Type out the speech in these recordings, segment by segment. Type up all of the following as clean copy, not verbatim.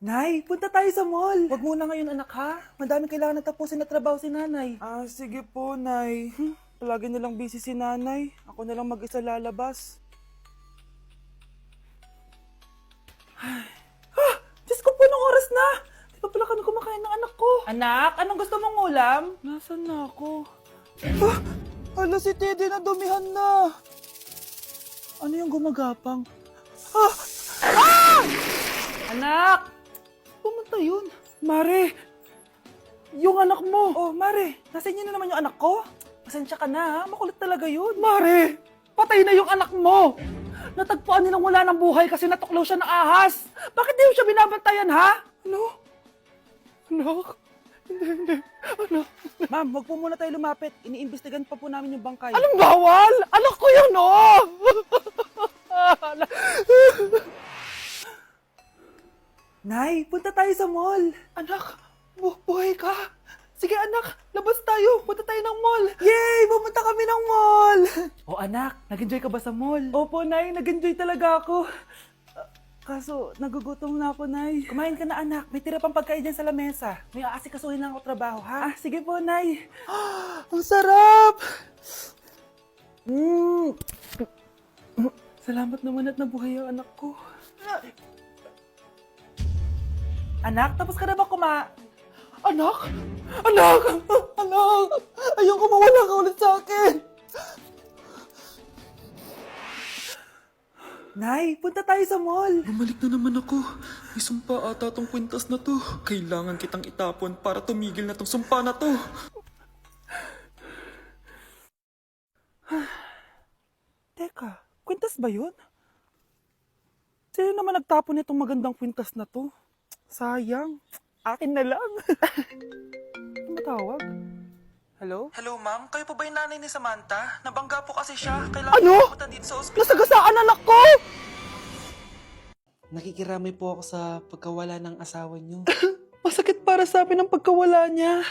Nay, punta tayo sa mall. Wag muna ngayon anak ha. Madami kailangan na tapusin na trabaho si nanay. Sige po, Nay. Palagi nilang busy si nanay. Ako na lang mag-isa lalabas. Diyos ko po, anong oras na? Di pa pala kami kumakain ng anak ko. Anak, anong gusto mong ulam? Nasaan na ako? Hala, si Teddy na dumihan na. Ano yung gumagapang? Anak! Pumunta yun. Mare! Yung anak mo! Oh, Mare! Nasa inyo na naman yung anak ko? Pasensya ka na ha, makulit talaga yun. Mare! Patay na yung anak mo! Natagpuan nilang wala ng buhay kasi natuklaw siya ng ahas. Bakit di siya binabantayan ha? Ano? Anak? Hindi. Anak? Ma'am, wag po muna tayo lumapit. Iniimbestigan pa po namin yung bangkay. Anong bawal? Anak ko yun oh! Nay, punta tayo sa mall. Anak, buhay ka. Sige anak, labas tayo. Punta tayo ng mall. Yay! Pumunta kami ng mall. Oh anak, nag-enjoy ka ba sa mall? Opo, Nay. Nag-enjoy talaga ako. Kaso, nagugutom na ako, Nay. Kumain ka na, anak. May tira pang pagkain dyan sa lamesa. May aasikasuhin lang ako trabaho, ha? Sige po, Nay. Ang sarap! Salamat naman at nabuhay ang anak ko. Anak, tapos ka na ba Anak! Anak! Anak! Ayoko mawala ka ulit sa akin! Nay, punta tayo sa mall. Bumalik na naman ako. May sumpa ata tong kwintas na to. Kailangan kitang itapon para tumigil na tong sumpa na to. Teka, kwintas ba yun? Sino naman nagtapon nitong magandang kwintas na to? Sayang. Akin na lang. Ano matawag? Hello? Hello, ma'am. Kayo po ba yung nanay ni Samantha? Nabangga po kasi siya. Kailangan Ano? pumunta dito sa ospital. Nasagasaan anak ko! Nakikiramay po ako sa pagkawala ng asawa niyo. Masakit para sa amin ang pagkawala niya.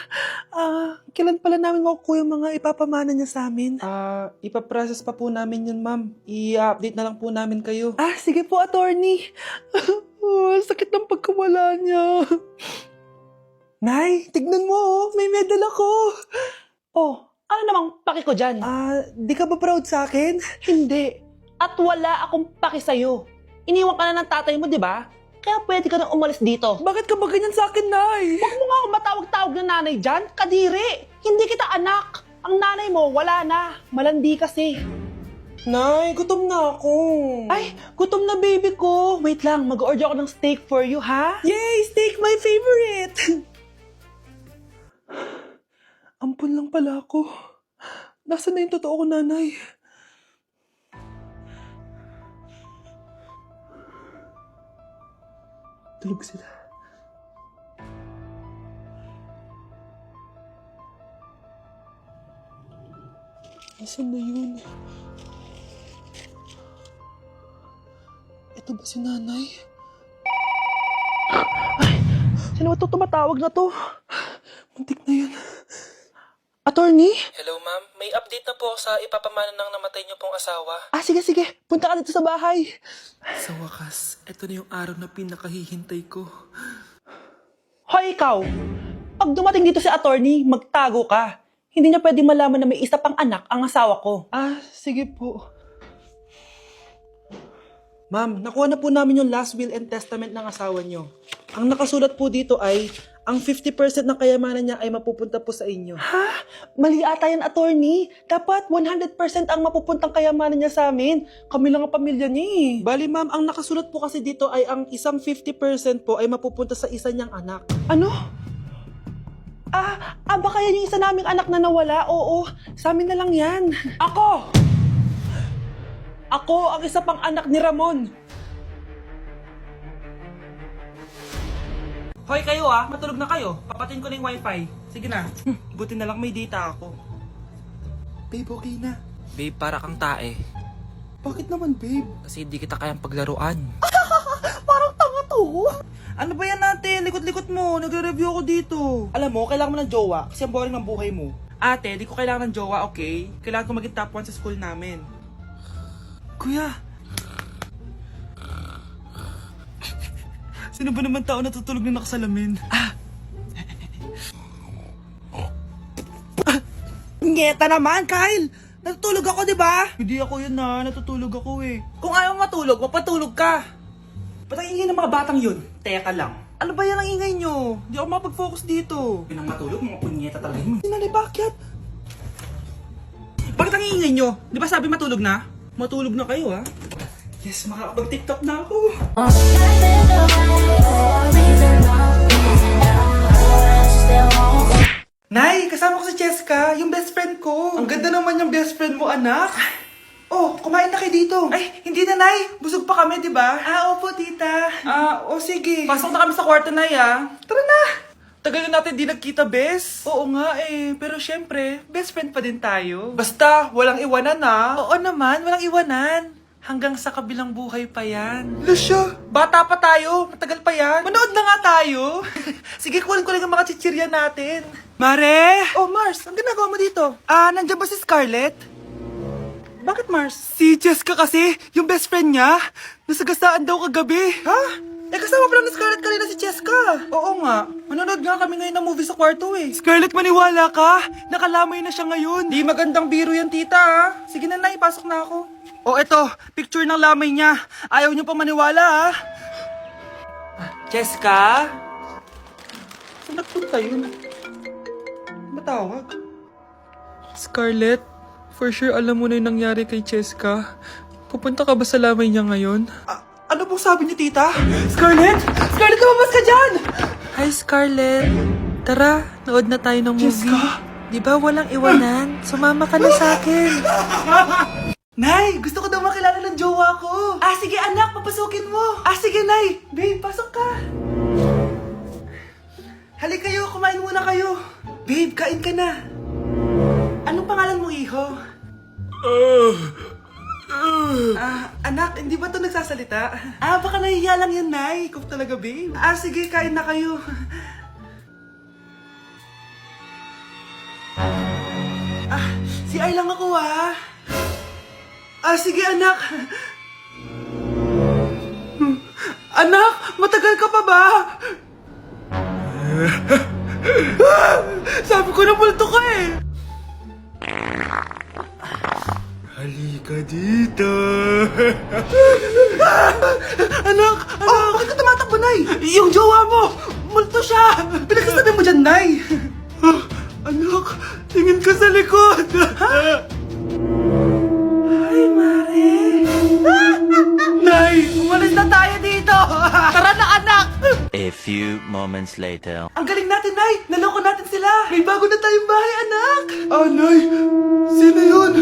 Kailan pala namin makukuha yung mga ipapamana niya sa amin? Ipaprocess pa po namin yun, ma'am. I-update na lang po namin kayo. Sige po, attorney. Sakit ng pagkawala niya. Nay, tignan mo oh. May medal ako. Oh, ano namang paki ko dyan? Di ka ba proud sa akin? Hindi. At wala akong paki sa'yo. Iniwan ka na ng tatay mo, di ba? Kaya pwede ka nang umalis dito. Bakit ka ba ganyan sa akin, Nay? Huwag mo nga akong matawag-tawag na nanay dyan. Kadiri. Hindi kita anak. Ang nanay mo, wala na. Malandi kasi. Nay, gutom na ako. Ay, gutom na baby ko. Wait lang, mag-order ako ng steak for you, ha? Yay! Steak, my favorite! Ampun lang pala ako. Nasaan na yung totoo ko, nanay? Tulog sila. Nasaan na yun? Ito ba si nanay? Sino ba ito tumatawag na to? Muntik na yun. Attorney? Hello, ma'am. May update na po sa ipapamana ng namatay niyo pong asawa. Sige. Punta ka dito sa bahay. Sa wakas, ito na yung araw na pinakahihintay ko. Hoy, ikaw! Pag dumating dito si attorney, magtago ka. Hindi niya pwedeng malaman na may isa pang anak ang asawa ko. Sige po. Ma'am, nakuha na po namin yung last will and testament ng asawa niyo. Ang nakasulat po dito ay, ang 50% ng kayamanan niya ay mapupunta po sa inyo. Mali ata yan, attorney. Dapat 100% ang mapupuntang kayamanan niya sa amin. Kami lang ang pamilya niya eh. Bali, ma'am, ang nakasulat po kasi dito ay ang isang 50% po ay mapupunta sa isa niyang anak. Ano? Baka yan yung isa naming anak na nawala. Oo, sa amin na lang yan. Ako ang isa pang anak ni Ramon. Hoy kayo matulog na kayo. Papatin ko na yung wifi. Sige na. Buti na lang may data ako. Babe, okay na. Babe, para kang tae. Bakit naman, babe? Kasi hindi kita kayang paglaruan. Parang tanga to. Ano ba yan natin? Likot-likot mo. Nagre-review ako dito. Alam mo, kailangan mo ng jowa kasi ang boring ng buhay mo. Ate, di ko kailangan ng jowa, okay? Kailangan ko maging top 1 sa school namin. Kuya, Sino ba naman tao natutulog na nakasalamin? Ngeta naman, Kyle! Natutulog ako, di ba? Hindi ako yun na, natutulog ako eh. Kung ayaw matulog, mapatulog ka. Ba't ang ingay ng mga batang yun? Teka lang. Ano ba yan ang ingay nyo? Hindi ako mapag-focus dito. Yun ang matulog, mga punyeta talaga yun. Sinali, bakit? Bakit ang ingay nyo? Di ba sabi matulog na? Matulog na kayo ha? Yes, makakapag-tiktok na ako. Nay, kasama ko si Cheska, yung best friend ko. Ang ganda naman yung best friend mo, anak. Oh, kumain na kayo dito. Ay, hindi na, Nay. Busog pa kami, di ba? Ah, opo, tita. Sige. Pasok na kami sa kwarto na ya. Tara na. Tagal na natin di nagkita, bes. Oo nga eh, pero syempre, best friend pa din tayo. Basta, walang iwanan na. Oo naman, walang iwanan. Hanggang sa kabilang buhay pa yan. Lusya, bata pa tayo. Matagal pa yan. Manood na nga tayo. Sige, kunin ko lang ang mga chichirya natin. Mare! Oh, Mars, ang ginagawa mo dito? Nandiyan ba si Scarlett? Bakit, Mars? Si Jessica kasi, yung best friend niya, nasagasaan daw kagabi. Ha? Eh, kasama pala ni Scarlett kanina si Jessica. Oo nga. Manonood nga kami ngayon ng movie sa kwarto eh. Scarlett, maniwala ka. Nakalamay na siya ngayon. Di magandang biro yan, tita ha. Sige na, Nay, pasok na ako. Oh, eto. Picture ng lamay niya. Ayaw niyo pa maniwala ha. Jessica? Saan nagpunta yun? Matawag? Scarlett, for sure alam mo na yung nangyari kay Cheska. Pupunta ka ba sa lamay niya ngayon? Ano pong sabi niyo, tita? Scarlett? Scarlett, lumabas ka dyan! Hi, Scarlett. Tara, nood na tayo ng movie. Jessica? Di ba walang iwanan? Sumama ka na sa akin. Nay, gusto ko daw makilala ng jowa ko. Sige anak, papasukin mo. Sige Nay. Babe, pasok ka. Halika kayo, kumain muna kayo. Babe, kain ka na. Anong pangalan mo, iho? Anak, hindi ba ito nagsasalita? Baka nahihiya lang yan, Nay. Ikaw talaga, babe. Sige, kain na kayo. Si Ay lang ako, sige, anak. Anak, matagal ka pa ba? Sabi ko na multo ka eh. Halika dito. Anak! Bakit ka tumatakbo, Nay? Yung jowa mo! Multo siya! Pinagsasabi mo dyan, Nay! Anak, tingin ka sa likod! Ay, Mare! Nay, umalis na tayo dito! Tara na, anak! A few moments later. Ang galing natin, Nay! Naloko natin sila! May bago na tayong bahay, anak! Nay! Sino yun?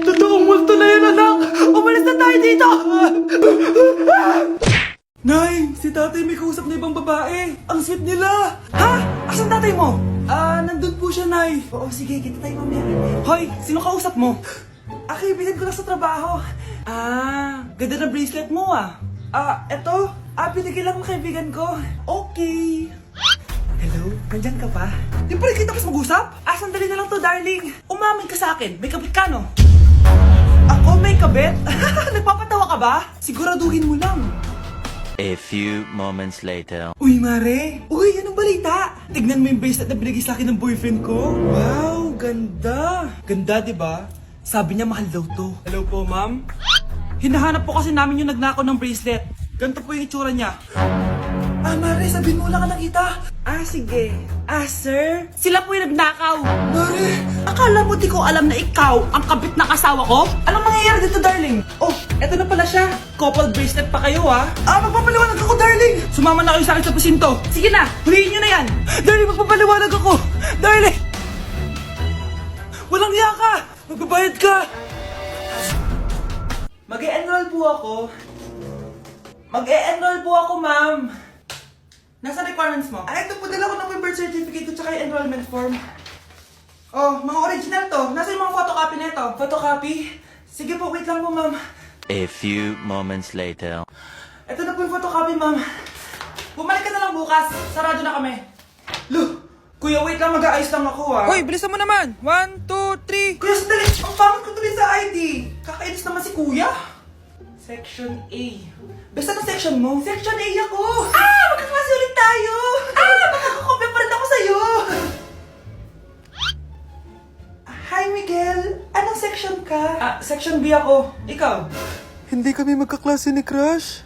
Totoong multo na yun, anak! Umalis na tayo dito! Nay! Si tatay may kausap na ibang babae! Ang sweet nila! Ha? Asan tatay mo? Nandun po siya, Nay. Oo, sige. Kita tayo mamaya. Hoy! Sino kausap mo? Kaibigan ko lang sa trabaho. Ganda na bracelet mo, eto. Pinigil lang ng kaibigan ko. Okay. Hello? Nandyan ka pa? Di pa rin kita mas mag-usap? Sandali na lang to, darling. Umamin ka sa akin. May kabit ka, no? Ako may kabit? Nagpapatawa ka ba? Siguraduhin mo lang. A few moments later. Uy, Mare! Uy, anong balita? Tignan mo yung bracelet na binigay sa akin ng boyfriend ko. Wow, ganda! Ganda, di ba? Sabi niya mahal daw to. Hello po, ma'am? Hinahanap po kasi namin yung nagnakaw ng bracelet. Ganito po yung itsura niya. Mare, sabihin mo lang ka nakita. Sige. Sir? Sila po yung nagnakaw. Mare! Akala mo di ko alam na ikaw ang kabit ng asawa ko? Anong mangyayari dito, darling? Eto na pala siya. Couple bracelet pa kayo, Magpapaliwanag ako, darling! Sumama na kayo sa akin sa presinto. Sige na, huliin nyo na yan. Darling, magpapaliwanag ako! Darling! Walang hiya ka! Magbabayad ka! Mag-e-enroll po ako. Mag-e-enroll po ako, ma'am. Nasa requirements mo? Ito po, dala ko na po yung birth certificate ko tsaka yung enrollment form. Mga original to. Nasa yung mga photocopy na ito? Photocopy? Sige po, wait lang po, ma'am. A few moments later. Ito na po yung photocopy, ma'am. Bumalik ka na lang bukas. Sarado na kami. Kuya, wait lang. Mag-aayos lang ako, Hoy, bilisan mo naman. 1, 2, 3. Kuya, sandali! Ang pangit ko tuloy sa ID! Kakainis naman si Kuya! Section A. Basta ng section mo? Section A ako! Magkaklase ulit tayo! Makakakopya pa rin ako sa'yo! Hi, Miguel! Anong section ka? Section B ako. Ikaw? Hindi kami magkaklase ni Crush.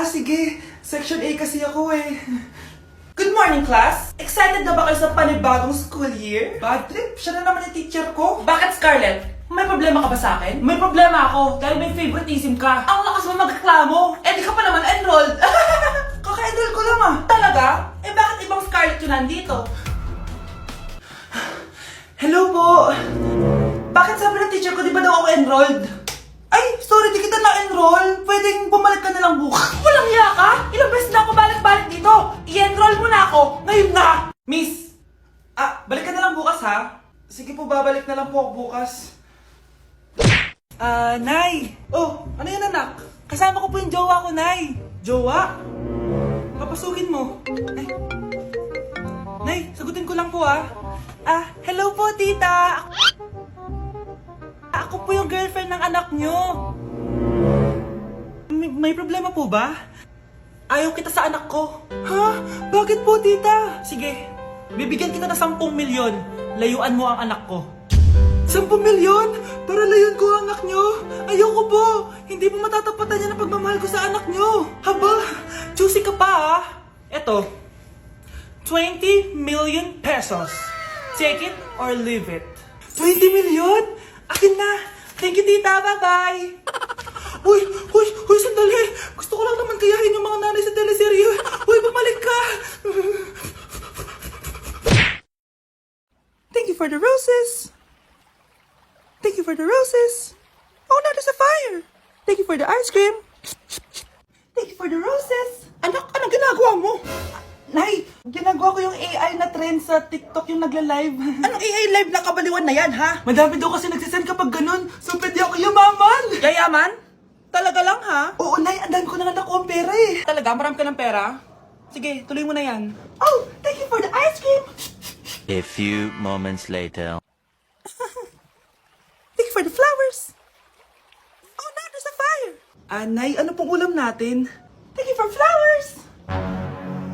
Sige. Section A kasi ako eh. Good morning, class! Excited na ba kayo sa panibagong school year? Bad trip? Siya na naman yung teacher ko. Bakit, Scarlett? May problema ka ba sa akin? May problema ako dahil may favoritism ka. Ang lakas mo magreklamo. Di ka pa naman enrolled. Kaka-enroll ko lang Talaga? Bakit ibang Scarlett yun nandito? Hello po! Bakit sabi ng teacher ko di ba daw ako enrolled? Ay, sorry, di kita na-enroll. Pwedeng bumalik ka na lang bukas. Walang hiya ka? Ilang beses na ako balik-balik dito. I-enroll mo na ako. Ngayon na! Miss! Balik ka na lang bukas ha? Sige po, babalik na lang po ako bukas. Nay! Oh, ano yan anak? Kasama ko po yung jowa ko, Nay. Jowa? Papasukin mo. Nay, sagutin ko lang po hello po, tita. Ako po yung girlfriend ng anak nyo. May problema po ba? Ayaw kita sa anak ko. Ha? Bakit po, tita? Sige, bibigyan kita ng 10 milyon. Layuan mo ang anak ko. 10 milyon? Para layuan ko ang anak nyo? Ayoko po. Hindi po matatapatan yan ang pagmamahal ko sa anak nyo. Haba, juicy ka pa Eto, 20 million pesos. Take it or leave it. 20 million? Akin na. Thank you, tita. Bye-bye. Uy, sandali. Gusto ko lang naman kayahin yung mga nanay sa teleserye. Uy, bumalik ka. Thank you for the roses. Thank you for the roses. Oh, now there's a fire. Thank you for the ice cream. Thank you for the roses. Anak, anong ginagawa mo? Nay, ginagawa ko yung AI na trend sa TikTok yung nagla-live. Anong AI live na kabaliwan na yan, ha? Madami daw kasi nagsisend kapag ganun. So, pwede ako yumaman. Yayaman? Talaga lang, ha? Oo, Nay. Ang dami ko na nga nakuha ang pera eh. Talaga? Marami ka ng pera? Sige, tuloy mo na yan. Oh, thank you for the ice cream. A few moments later. Thank you for the flowers. Oh, now there's a fire. Nay, ano pong ulam natin? Thank you for flowers.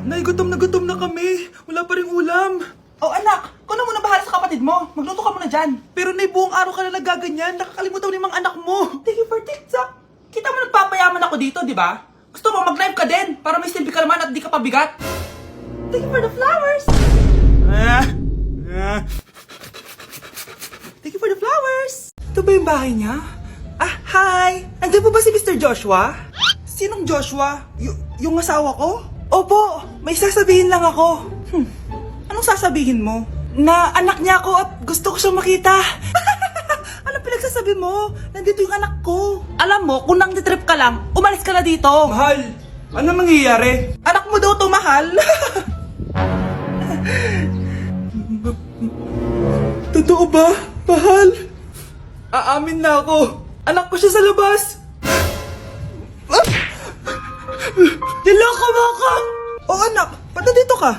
Nay, gutom na kami. Wala pa rin ulam. Oh, anak, kung na muna bahala sa kapatid mo. Magluto ka muna dyan. Pero Nay, buong araw ka na nagaganyan. Nakakalimutan mo yung mga anak mo. Thank you for TikTok. Kita mo nagpapayaman ako dito, di ba? Gusto mo mag-live ka din para may silbi ka naman at di ka pabigat. Thank you for the flowers. Thank you for the flowers. Ito ba yung bahay niya? Hi! Andiyan po ba si Mr. Joshua? Sinong Joshua? Yung asawa ko? Opo, may sasabihin lang ako. Anong sasabihin mo? Na anak niya ako at gusto ko siyang makita. Ano pinagsasabi mo? Nandito yung anak ko. Alam mo, kung nang trip ka lang, umalis ka na dito. Mahal, ano mangyayari? Anak mo daw to, mahal. Totoo ba, mahal? Aamin na ako. Anak ko siya sa labas. Niloko mo ako! Oh, anak, ba't nandito ka?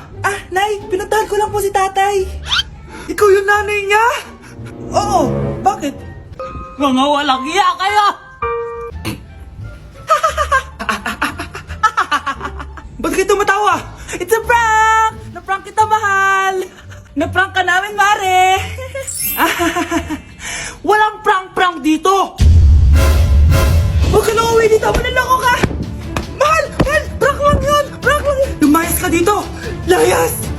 Nay, pinuntahan ko lang po si tatay. Ikaw yung nanay niya? Oo, bakit? Mga walang iya kayo! Ba't kayo tumatawa? It's a prank! Na-prank kita, mahal! Na-prank ka namin, Mare! Walang prank-prank dito! Huwag ka na uwi dito! Manaloko ka! Mahal! Prank lang yun! Lumayas ka dito! Layas!